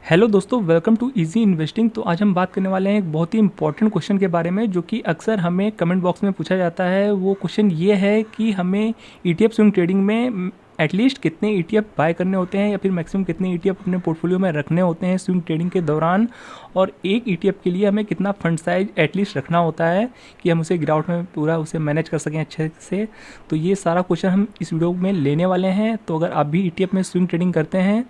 Hello दोस्तों, welcome to easy investing. तो आज हम बात करने वाले हैं एक बहुत ही इंपॉर्टेंट क्वेश्चन के बारे में, जो कि अक्सर हमें कमेंट बॉक्स में पूछा जाता है। वो क्वेश्चन ये है कि हमें ईटीएफ स्विंग ट्रेडिंग में एटलीस्ट कितने ईटीएफ बाय करने होते हैं या फिर मैक्सिमम कितने ईटीएफ अपने पोर्टफोलियो में रखने होते हैं स्विंग ट्रेडिंग के दौरान, और एक ईटीएफ के लिए हमें कितना फंड साइज एटलीस्ट रखना होता है कि हम उसे गिरावट में पूरा उसे मैनेज कर सकें अच्छे से। तो ये सारा क्वेश्चन हम इस वीडियो में लेने वाले हैं। तो अगर आप भी ईटीएफ में स्विंग ट्रेडिंग करते हैं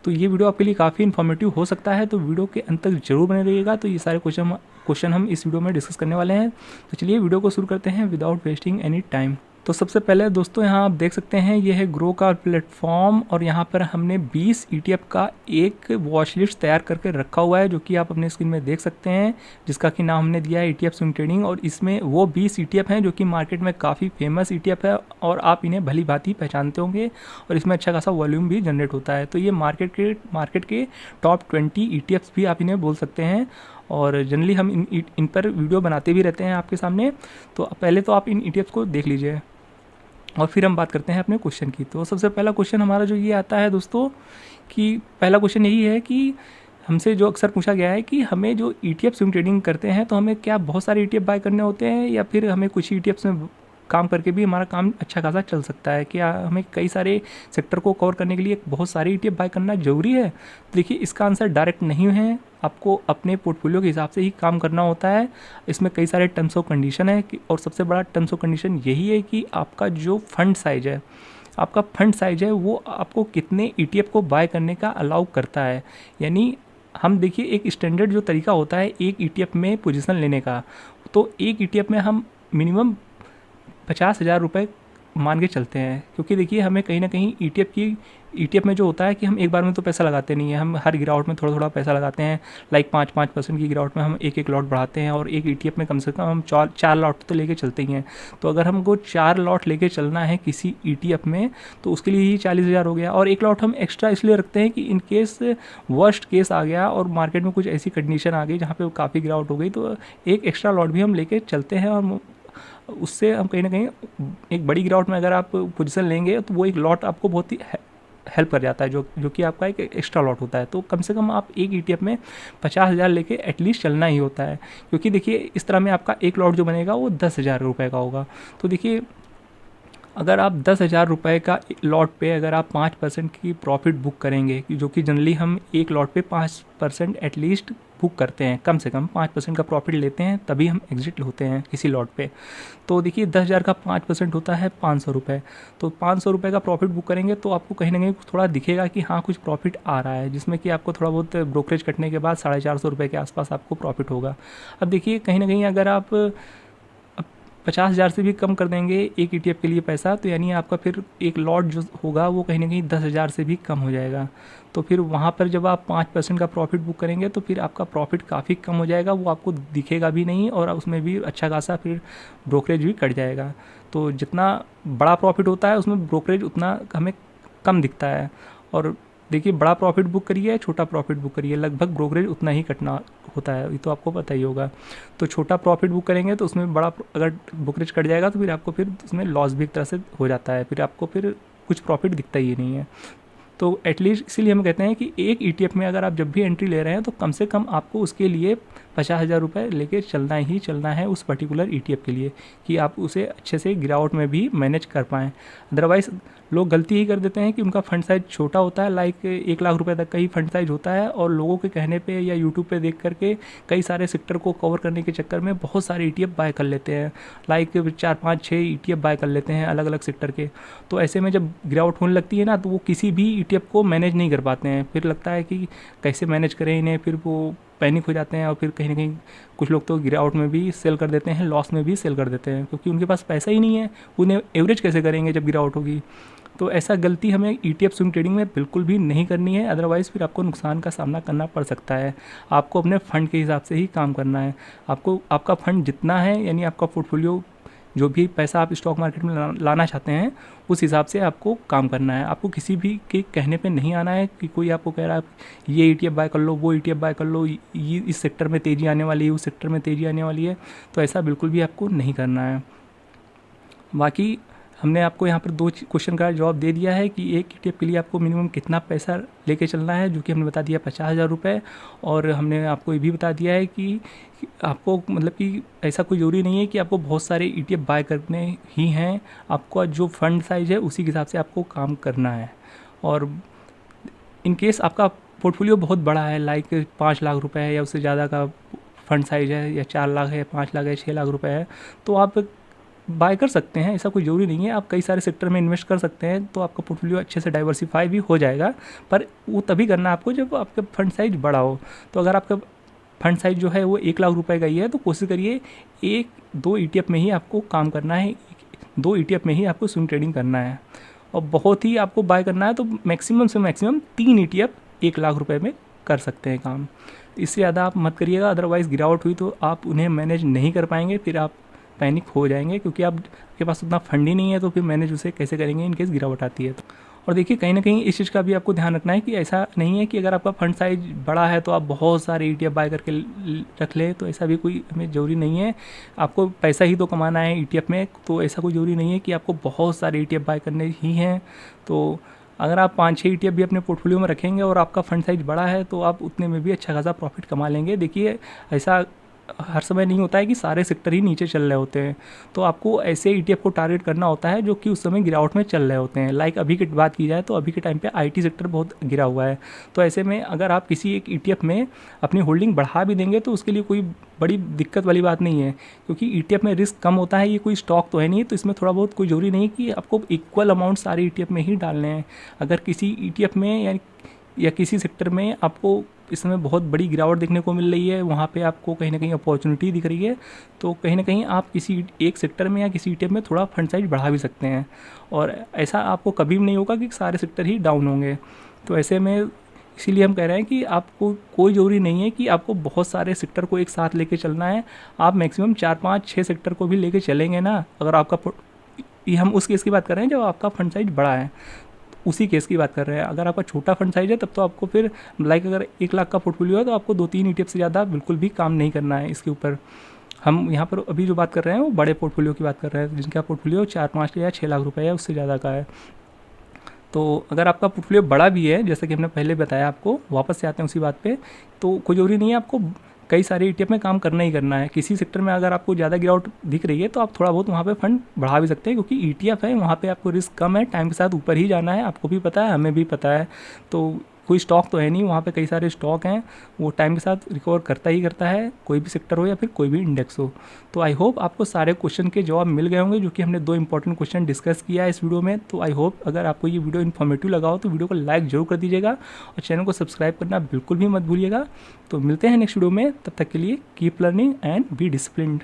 तो ये वीडियो आपके लिए काफ़ी इन्फॉर्मेटिव हो सकता है, तो वीडियो के अंत तक जरूर बने रहिएगा। तो ये सारे क्वेश्चन हम इस वीडियो में डिस्कस करने वाले हैं। तो चलिए वीडियो को शुरू करते हैं विदाउट वेस्टिंग एनी टाइम। तो सबसे पहले दोस्तों यहाँ आप देख सकते हैं ये है ग्रो का प्लेटफॉर्म, और यहाँ पर हमने 20 ईटीएफ का एक वॉच लिस्ट तैयार करके रखा हुआ है, जो कि आप अपने स्क्रीन में देख सकते हैं, जिसका कि नाम हमने दिया है ईटीएफ स्विंग ट्रेडिंग। और इसमें वो 20 ईटीएफ हैं जो कि मार्केट में काफ़ी फेमस ईटीएफ है और आप इन्हें भली भांति पहचानते होंगे, और इसमें अच्छा खासा वॉल्यूम भी जनरेट होता है। तो ये मार्केट के टॉप 20 ईटीएफ्स भी आप इन्हें बोल सकते हैं, और जनरली हम इन पर वीडियो बनाते भी रहते हैं आपके सामने। तो पहले तो आप इन ईटीएफ्स को देख लीजिए और फिर हम बात करते हैं अपने क्वेश्चन की। तो सबसे पहला क्वेश्चन हमारा जो ये आता है दोस्तों, कि पहला क्वेश्चन यही है कि हमसे जो अक्सर पूछा गया है कि हमें जो ईटीएफ स्विंग ट्रेडिंग करते हैं तो हमें क्या बहुत सारे ईटीएफ बाय करने होते हैं, या फिर हमें कुछ ईटीएफ्स में काम करके भी हमारा काम अच्छा खासा चल सकता है। क्या हमें कई सारे सेक्टर को कवर करने के लिए बहुत सारे ईटीएफ बाय करना जरूरी है? देखिए, इसका आंसर डायरेक्ट नहीं है। आपको अपने पोर्टफोलियो के हिसाब से ही काम करना होता है। इसमें कई सारे टर्म्स ऑफ कंडीशन है, और सबसे बड़ा टर्म्स ऑफ कंडीशन यही है कि आपका जो फंड साइज है वो आपको कितने ईटीएफ को बाय करने का अलाउ करता है। यानी हम देखिए, एक स्टैंडर्ड जो तरीका होता है एक ईटीएफ में पोजीशन लेने का, तो एक ईटीएफ में हम मिनिमम 50,000 रुपये मान के चलते हैं, क्योंकि देखिए हमें कहीं ना कहीं ईटीएफ में जो होता है कि हम एक बार में तो पैसा लगाते नहीं है, हम हर गिरावट में थोड़ा थोड़ा पैसा लगाते हैं। लाइक 5% की गिरावट में हम एक लॉट बढ़ाते हैं, और एक ईटीएफ में कम से कम हम 4 लॉट तो लेके चलते ही हैं। तो अगर हमको 4 लॉट लेके चलना है किसी ईटीएफ में, तो उसके लिए ही 40,000 हो गया। और एक लॉट हम एक्स्ट्रा इसलिए रखते हैं कि इन केस वर्स्ट केस आ गया और मार्केट में कुछ ऐसी कंडीशन आ गई जहाँ पे काफ़ी गिरावट हो गई, तो एक एक्स्ट्रा लॉट भी हम लेके चलते हैं, और उससे हम कहीं ना कहीं एक बड़ी गिरावट में अगर आप पोजीशन लेंगे तो वो एक लॉट आपको बहुत ही हेल्प कर जाता है, जो कि आपका एक एक्स्ट्रा लॉट होता है। तो कम से कम आप एक ईटीएफ में 50,000 लेके एटलीस्ट चलना ही होता है, क्योंकि देखिए इस तरह में आपका एक लॉट जो बनेगा वो 10,000 रुपये का होगा। तो देखिए, अगर आप 10,000 रुपये का लॉट पे अगर आप 5% की प्रॉफिट बुक करेंगे, जो कि जनरली हम एक लॉट पे 5% एटलीस्ट बुक करते हैं, कम से कम 5% का प्रॉफिट लेते हैं, तभी हम एग्जिट होते हैं किसी लॉट पे। तो देखिए 10,000 का 5% होता है 500 रुपये। तो 500 रुपये का प्रॉफिट बुक करेंगे तो आपको कहीं ना कहीं थोड़ा दिखेगा कि हाँ कुछ प्रॉफिट आ रहा है, जिसमें कि आपको थोड़ा बहुत ब्रोकरेज कटने के बाद 450 रुपये के आसपास आपको प्रॉफिट होगा। अब देखिए कहीं ना कहीं अगर आप 50,000 से भी कम कर देंगे एक ईटीएफ के लिए पैसा, तो यानी आपका फिर एक लॉट जो होगा वो कहीं ना कहीं 10,000 से भी कम हो जाएगा। तो फिर वहाँ पर जब आप 5% का प्रॉफिट बुक करेंगे तो फिर आपका प्रॉफिट काफ़ी कम हो जाएगा, वो आपको दिखेगा भी नहीं, और उसमें भी अच्छा खासा फिर ब्रोकरेज भी कट जाएगा। तो जितना बड़ा प्रॉफिट होता है उसमें ब्रोकरेज उतना हमें कम दिखता है। और देखिए, बड़ा प्रॉफिट बुक करिए छोटा प्रॉफिट बुक करिए, लगभग ब्रोकरेज उतना ही कटना होता है, ये तो आपको पता ही होगा। तो छोटा प्रॉफिट बुक करेंगे तो उसमें बड़ा अगर ब्रोकरेज कट जाएगा तो फिर आपको फिर उसमें लॉस भी एक तरह से हो जाता है, फिर आपको फिर कुछ प्रॉफिट दिखता ही नहीं है। तो एटलीस्ट इसीलिए हम कहते हैं कि एक ईटीएफ में अगर आप जब भी एंट्री ले रहे हैं तो कम से कम आपको उसके लिए 50,000 रुपये लेके चलना ही चलना है उस पर्टिकुलर ईटीएफ के लिए, कि आप उसे अच्छे से गिरावट में भी मैनेज कर पाएँ। अदरवाइज़ लोग गलती ही कर देते हैं कि उनका फंड साइज छोटा होता है, लाइक 1 लाख रुपए तक का ही फंड साइज होता है, और लोगों के कहने पे या यूट्यूब पे देख करके कई सारे सेक्टर को कवर करने के चक्कर में बहुत सारे ईटीएफ बाय कर लेते हैं, लाइक 4, 5, 6 ईटीएफ बाय कर लेते हैं अलग अलग सेक्टर के। तो ऐसे में जब गिरावट होने लगती है ना, तो वो किसी भी ईटीएफ को मैनेज नहीं कर पाते हैं, फिर लगता है कि कैसे मैनेज करें इन्हें, फिर वो पैनिक हो जाते हैं, और फिर कहीं ना कहीं कुछ लोग तो गिरावट में भी सेल कर देते हैं, लॉस में भी सेल कर देते हैं, क्योंकि उनके पास पैसा ही नहीं है, उन्हें एवरेज कैसे करेंगे जब गिरावट होगी। तो ऐसा गलती हमें ईटीएफ स्विंग ट्रेडिंग में बिल्कुल भी नहीं करनी है, अदरवाइज़ फिर आपको नुकसान का सामना करना पड़ सकता है। आपको अपने फंड के हिसाब से ही काम करना है। आपको आपका फंड जितना है, यानी आपका पोर्टफोलियो जो भी पैसा आप स्टॉक मार्केट में लाना चाहते हैं, उस हिसाब से आपको काम करना है। आपको किसी भी के कहने पे नहीं आना है कि कोई आपको कह रहा है ये ईटीएफ बाय कर लो, वो ईटीएफ बाय कर लो, ये इस सेक्टर में तेज़ी आने वाली है, उस सेक्टर में तेज़ी आने वाली है। तो ऐसा बिल्कुल भी आपको नहीं करना है। बाकी हमने आपको यहाँ पर 2 क्वेश्चन का जवाब दे दिया है कि एक ETF के लिए आपको मिनिमम कितना पैसा लेके चलना है, जो कि हमने बता दिया 50,000 रुपये। और हमने आपको ये भी बता दिया है कि आपको मतलब कि ऐसा कोई ज़रूरी नहीं है कि आपको बहुत सारे ETF बाय करने ही हैं, आपका जो फंड साइज़ है उसी के हिसाब से आपको काम करना है। और इन केस आपका पोर्टफोलियो बहुत बड़ा है, लाइक 5 लाख रुपए है या उससे ज़्यादा का फंड साइज़ है, या 4 लाख है, 5 लाख है, 6 लाख रुपए है, तो आप बाय कर सकते हैं। ऐसा कोई ज़रूरी नहीं है, आप कई सारे सेक्टर में इन्वेस्ट कर सकते हैं, तो आपका पोर्टफोलियो अच्छे से डाइवर्सिफाई भी हो जाएगा। पर वो तभी करना है आपको जब आपका फंड साइज़ बड़ा हो। तो अगर आपका फंड साइज़ जो है वो 1 लाख रुपए का ही है, तो कोशिश करिए 1-2 ETF में ही आपको काम करना है, 2 ETF में ही आपको स्विंग ट्रेडिंग करना है। और बहुत ही आपको बाय करना है तो मैक्सिमम से मैक्सिमम 3 ETF 1 लाख रुपए में कर सकते हैं काम। इससे ज़्यादा आप मत करिएगा, अदरवाइज़ गिरावट हुई तो आप उन्हें मैनेज नहीं कर पाएंगे, फिर आप पैनिक हो जाएंगे, क्योंकि आपके पास उतना फंड ही नहीं है, तो फिर मैनेज उसे कैसे करेंगे इन केस गिरावट आती है तो। और देखिए कहीं ना कहीं इस चीज़ का भी आपको ध्यान रखना है कि ऐसा नहीं है कि अगर आपका फंड साइज बड़ा है तो आप बहुत सारे ETF बाय करके रख लें, तो ऐसा भी कोई हमें ज़रूरी नहीं है। आपको पैसा ही तो कमाना है ETF में, तो ऐसा कोई ज़रूरी नहीं है कि आपको बहुत सारे ETF बाय करने ही हैं। तो अगर आप 5-6 ETF भी अपने पोर्टफोलियो में रखेंगे और आपका फंड साइज बड़ा है तो आप उतने में भी अच्छा खासा प्रॉफिट कमा लेंगे। देखिए ऐसा हर समय नहीं होता है कि सारे सेक्टर ही नीचे चल रहे होते हैं, तो आपको ऐसे ETF को टारगेट करना होता है जो कि उस समय गिरावट में चल रहे होते हैं। लाइक अभी की बात की जाए तो अभी के टाइम पे IT सेक्टर बहुत गिरा हुआ है, तो ऐसे में अगर आप किसी एक ETF में अपनी होल्डिंग बढ़ा भी देंगे तो उसके लिए कोई बड़ी दिक्कत वाली बात नहीं है, क्योंकि ETF में रिस्क कम होता है, ये कोई स्टॉक तो है नहीं, तो इसमें थोड़ा बहुत कोई ज़रूरी नहीं कि आपको इक्वल अमाउंट सारे ETF में ही डालने हैं। अगर किसी ETF में या किसी सेक्टर में आपको इस समय बहुत बड़ी गिरावट देखने को मिल रही है, वहाँ पे आपको कहीं ना कहीं अपॉर्चुनिटी दिख रही है, तो कहीं ना कहीं आप किसी एक सेक्टर में या किसी ETF में थोड़ा फंड साइज बढ़ा भी सकते हैं। और ऐसा आपको कभी भी नहीं होगा कि सारे सेक्टर ही डाउन होंगे। तो ऐसे में इसीलिए हम कह रहे हैं कि आपको कोई ज़रूरी नहीं है कि आपको बहुत सारे सेक्टर को एक साथ लेके चलना है। आप मैक्सिमम 4-5-6 सेक्टर को भी लेके चलेंगे ना, अगर आपका ये हम उस केस की बात कर रहे हैं जब आपका फंड साइज बड़ा है, उसी केस की बात कर रहे हैं। अगर आपका छोटा फंड साइज है तब तो आपको फिर लाइक अगर 1 लाख का पोर्टफोलियो है तो आपको 2-3 ETF से ज़्यादा बिल्कुल भी काम नहीं करना है इसके ऊपर। हम यहाँ पर अभी जो बात कर रहे हैं वो बड़े पोर्टफोलियो की बात कर रहे हैं, जिनका पोर्टफोलियो 4-5 या 6 लाख रुपए है, उससे ज़्यादा का है। तो अगर आपका पोर्टफोलियो बड़ा भी है, जैसे कि हमने पहले बताया आपको, वापस से आते हैं उसी बात पे, तो कोई ज़रूरी नहीं है आपको कई सारे ETF में काम करना ही करना है। किसी सेक्टर में अगर आपको ज़्यादा गिरावट दिख रही है तो आप थोड़ा बहुत वहाँ पे फंड बढ़ा भी सकते हैं, क्योंकि ETF है, वहाँ पे आपको रिस्क कम है, टाइम के साथ ऊपर ही जाना है, आपको भी पता है, हमें भी पता है। तो कोई स्टॉक तो है नहीं, वहाँ पे कई सारे स्टॉक हैं, वो टाइम के साथ रिकवर करता ही करता है, कोई भी सेक्टर हो या फिर कोई भी इंडेक्स हो। तो आई होप आपको सारे क्वेश्चन के जवाब मिल गए होंगे, जो कि हमने 2 इंपॉर्टेंट क्वेश्चन डिस्कस किया है इस वीडियो में। तो आई होप अगर आपको ये वीडियो इन्फॉर्मेटिव लगा हो तो वीडियो को लाइक जरूर कर दीजिएगा और चैनल को सब्सक्राइब करना बिल्कुल भी मत भूलिएगा। तो मिलते हैं नेक्स्ट वीडियो में, तब तक के लिए keep learning and be disciplined.